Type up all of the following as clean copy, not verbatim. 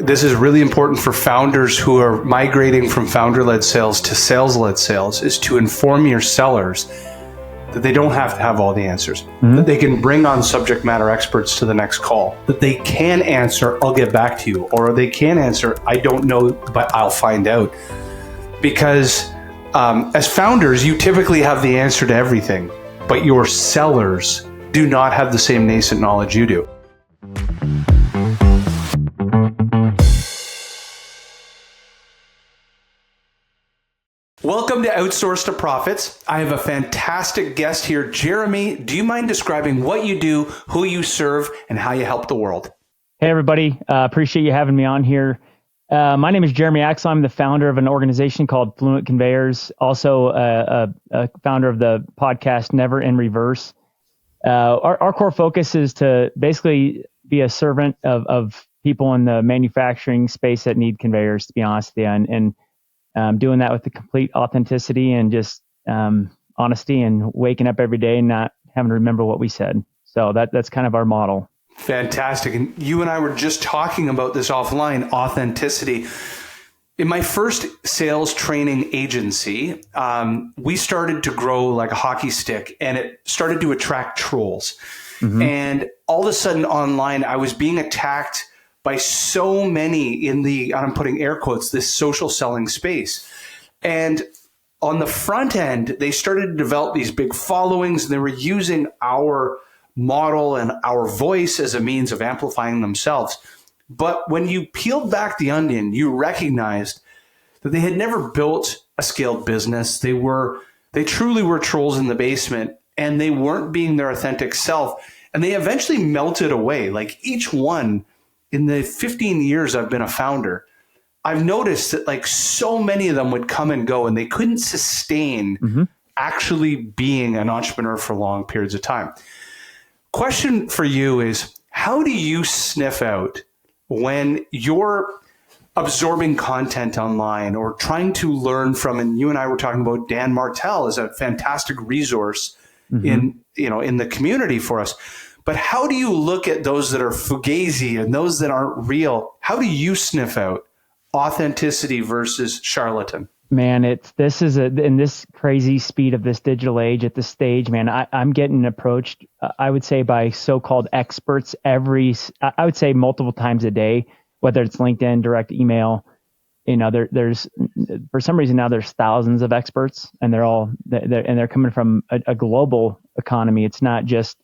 this is really important for founders who are migrating from founder-led sales to sales-led sales, is to inform your sellers that they don't have to have all the answers, that they can bring on subject matter experts to the next call, that they can answer, I'll get back to you, or they can answer, I don't know, but I'll find out. Because as founders, you typically have the answer to everything, but your sellers do not have the same nascent knowledge you do. Welcome to Outsource to Profits. I have a fantastic guest here. Jeremy, do you mind describing what you do, who you serve, and how you help the world? Hey, everybody. Appreciate you having me on here. My name is Jeremy Axel. I'm the founder of an organization called Fluent Conveyors, also a founder of the podcast Never in Reverse. Our core focus is to basically be a servant of people in the manufacturing space that need conveyors, to be honest with you, and doing that with the complete authenticity and just honesty and waking up every day and not having to remember what we said. So that's kind of our model. Fantastic. And you and I were just talking about this offline, authenticity. In my first sales training agency, we started to grow like a hockey stick, and it started to attract trolls. And all of a sudden online, I was being attacked by so many in the, I'm putting air quotes, this social selling space. And on the front end, they started to develop these big followings, and they were using our model and our voice as a means of amplifying themselves. But when you peeled back the onion, you recognized that they had never built a scaled business. They truly were trolls in the basement, and they weren't being their authentic self. And they eventually melted away. Like each one, in the 15 years I've been a founder, I've noticed that like so many of them would come and go, and they couldn't sustain actually being an entrepreneur for long periods of time. Question for you is, how do you sniff out when you're absorbing content online or trying to learn from, and you and I were talking about Dan Martell as a fantastic resource in the community for us. But how do you look at those that are fugazi and those that aren't real? How do you sniff out authenticity versus charlatan? Man, in this crazy speed of this digital age at this stage, man, I'm getting approached, I would say, by so-called experts I would say multiple times a day, whether it's LinkedIn, direct email. You know, there's for some reason now there's thousands of experts, and they're coming from a global economy. It's not just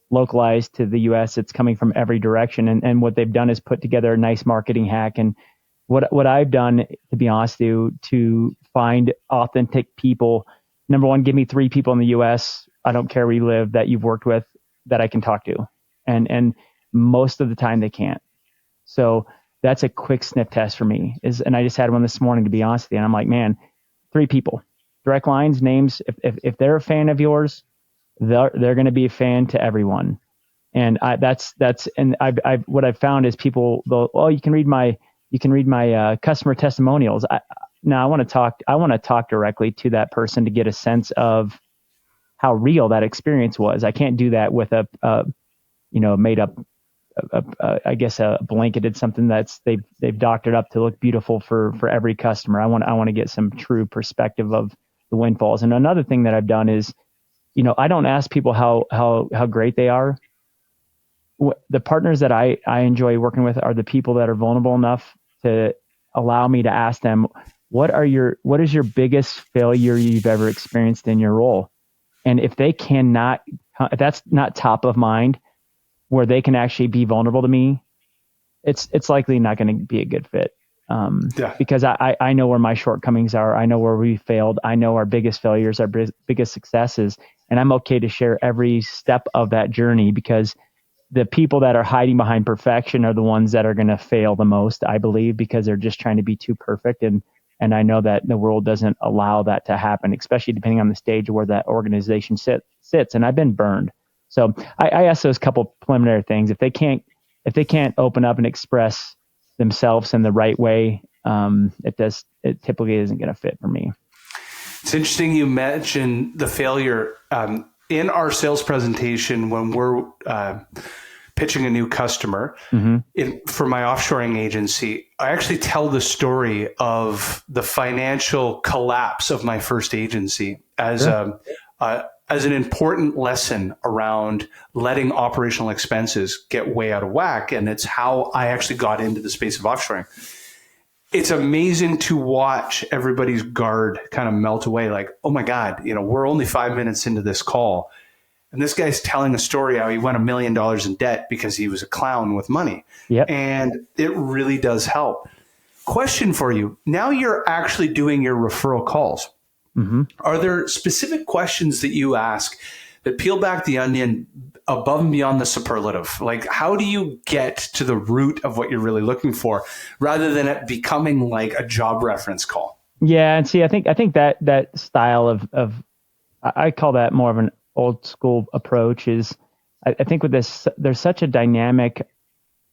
localized to the US, it's coming from every direction. And what they've done is put together a nice marketing hack. And what I've done, to be honest with you, to find authentic people, number one, give me 3 people in the US, I don't care where you live, that you've worked with, that I can talk to. And most of the time they can't. So that's a quick sniff test for me. And I just had one this morning, to be honest with you. And I'm like, man, 3 people, direct lines, names. If they're a fan of yours, they're going to be a fan to everyone. And what I've found is people, you can read my customer testimonials. I want to talk directly to that person to get a sense of how real that experience was. I can't do that with a made up, I guess a blanketed something that's they've doctored up to look beautiful for every customer. I want to get some true perspective of the windfalls. And another thing that I've done is, I don't ask people how great they are. The partners that I enjoy working with are the people that are vulnerable enough to allow me to ask them, what is your biggest failure you've ever experienced in your role? And if that's not top of mind, where they can actually be vulnerable to me, it's likely not going to be a good fit. Because I know where my shortcomings are. I know where we failed. I know our biggest failures, our biggest successes, and I'm okay to share every step of that journey, because the people that are hiding behind perfection are the ones that are going to fail the most, I believe, because they're just trying to be too perfect. And I know that the world doesn't allow that to happen, especially depending on the stage where that organization sits. And I've been burned. So I ask those couple preliminary things. If they can't open up and express themselves in the right way, it typically isn't going to fit for me. It's interesting you mentioned the failure. In our sales presentation, when we're pitching a new customer for my offshoring agency, I actually tell the story of the financial collapse of my first agency as as an important lesson around letting operational expenses get way out of whack. And it's how I actually got into the space of offshoring. It's amazing to watch everybody's guard kind of melt away. Like, oh my God, we're only 5 minutes into this call. And this guy's telling a story how he went $1 million in debt because he was a clown with money. Yep. And it really does help. Question for you. Now you're actually doing your referral calls. Are there specific questions that you ask that peel back the onion above and beyond the superlative? Like, how do you get to the root of what you're really looking for rather than it becoming like a job reference call? Yeah. And see, I think that style of I call that more of an old school approach is I think with this, there's such a dynamic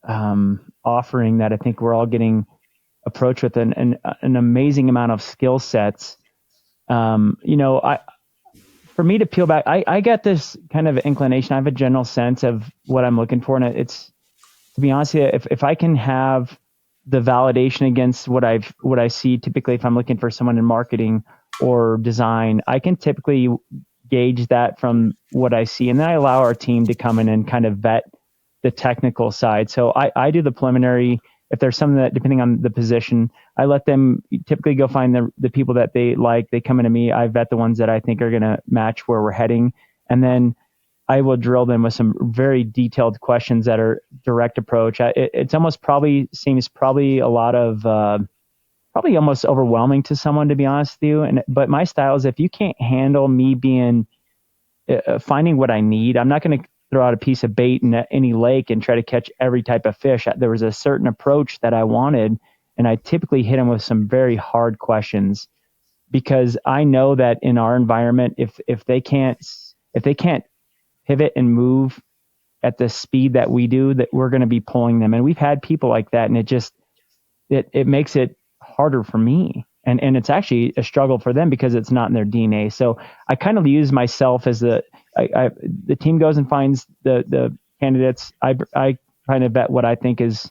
offering that I think we're all getting approached with an amazing amount of skill sets. For me to peel back, I get this kind of inclination. I have a general sense of what I'm looking for. And it's, to be honest with you, if I can have the validation against what I see, typically if I'm looking for someone in marketing or design, I can typically gauge that from what I see. And then I allow our team to come in and kind of vet the technical side. So I do the preliminary. If there's something that, depending on the position, I let them typically go find the people that they like. They come into me. I vet the ones that I think are going to match where we're heading. And then I will drill them with some very detailed questions that are direct approach. It's almost seems a lot of, probably almost overwhelming to someone, to be honest with you. But my style is, if you can't handle me finding what I need, I'm not going to throw out a piece of bait in any lake and try to catch every type of fish. There was a certain approach that I wanted, and I typically hit them with some very hard questions, because I know that in our environment, if they can't pivot and move at the speed that we do, that we're going to be pulling them. And we've had people like that, and it makes it harder for me. And it's actually a struggle for them because it's not in their DNA. So I kind of use myself as the team goes and finds the candidates. I kind of vet what I think is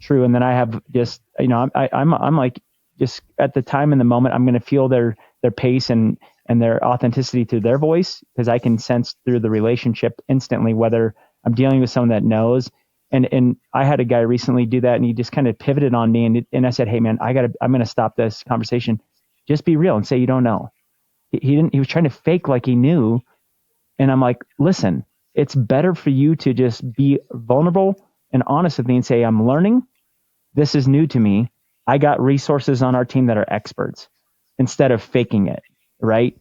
true. And then I have just, I'm like, just at the time in the moment, I'm going to feel their pace and their authenticity through their voice, because I can sense through the relationship instantly whether I'm dealing with someone that knows. And I had a guy recently do that, and he just kind of pivoted on me, and I said, "Hey man, I'm going to stop this conversation. Just be real and say you don't know." He was trying to fake like he knew. And I'm like, "Listen, it's better for you to just be vulnerable and honest with me and say, I'm learning. This is new to me. I got resources on our team that are experts," instead of faking it. Right.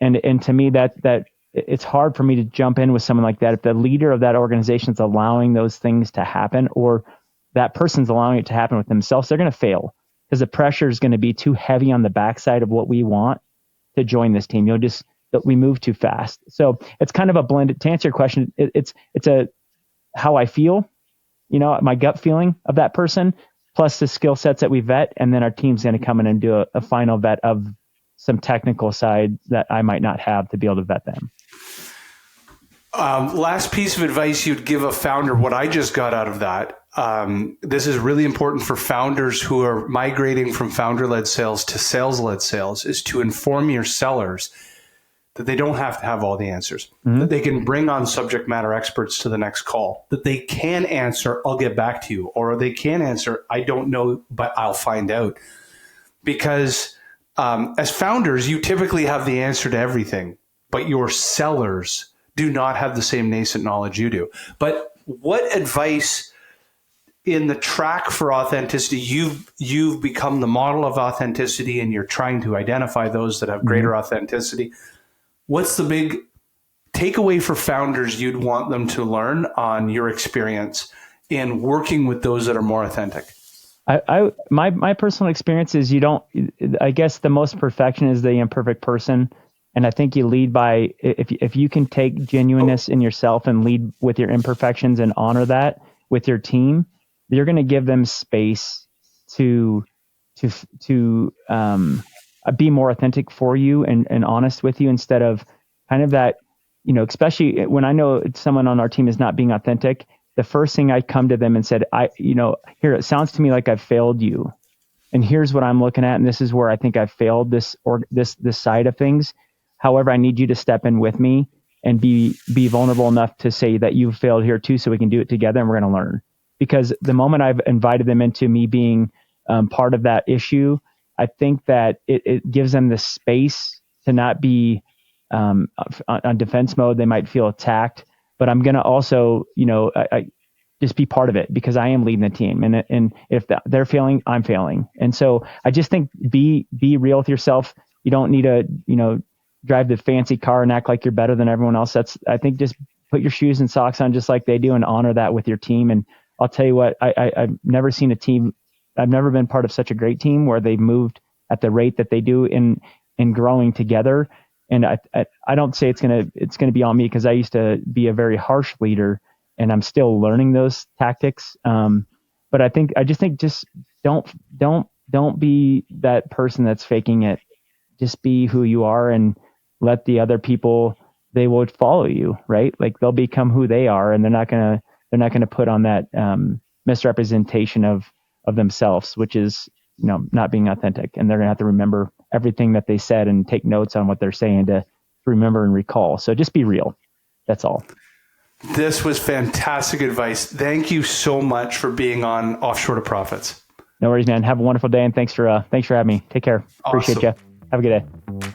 And to me, that it's hard for me to jump in with someone like that. If the leader of that organization is allowing those things to happen, or that person's allowing it to happen with themselves, they're going to fail, because the pressure is going to be too heavy on the backside of what we want to join this team. We move too fast. So it's kind of a blended, to answer your question. It's how I feel, my gut feeling of that person, plus the skill sets that we vet. And then our team's going to come in and do a final vet of some technical side that I might not have to be able to vet them. Last piece of advice you'd give a founder, what I just got out of that. This is really important for founders who are migrating from founder-led sales to sales-led sales, is to inform your sellers that they don't have to have all the answers, that they can bring on subject matter experts to the next call, that they can answer, "I'll get back to you," or they can answer, "I don't know, but I'll find out." Because as founders, you typically have the answer to everything, but your sellers do not have the same nascent knowledge you do. But what advice in the track for authenticity, you've become the model of authenticity, and you're trying to identify those that have greater authenticity. What's the big takeaway for founders you'd want them to learn on your experience in working with those that are more authentic? My personal experience is I guess the most perfection is the imperfect person. And I think you lead by, if you can take genuineness in yourself and lead with your imperfections and honor that with your team, you're going to give them space to be more authentic for you and honest with you, instead of kind of that, especially when I know someone on our team is not being authentic, the first thing I come to them and said, here, it sounds to me like I've failed you. And here's what I'm looking at. And this is where I think I've failed this side of things. However, I need you to step in with me and be vulnerable enough to say that you've failed here too, so we can do it together and we're going to learn. Because the moment I've invited them into me being part of that issue, I think that it gives them the space to not be on defense mode. They might feel attacked, but I'm going to also, I just be part of it because I am leading the team. And if they're failing, I'm failing. And so I just think be real with yourself. You don't need to, drive the fancy car and act like you're better than everyone else. I think just put your shoes and socks on just like they do and honor that with your team. And I'll tell you what, I've never seen a team. I've never been part of such a great team where they've moved at the rate that they do in growing together. And I don't say it's gonna be on me because I used to be a very harsh leader and I'm still learning those tactics. But I just think don't be that person that's faking it. Just be who you are and let the other people, they will follow you, right? Like they'll become who they are and they're not gonna put on that misrepresentation of themselves, which is not being authentic. And they're gonna have to remember everything that they said and take notes on what they're saying to remember and recall. So just be real. That's all. This was fantastic advice. Thank you so much for being on Offshore to Profits. No worries, man. Have a wonderful day, and thanks for having me. Take care. Appreciate you. Have a good day.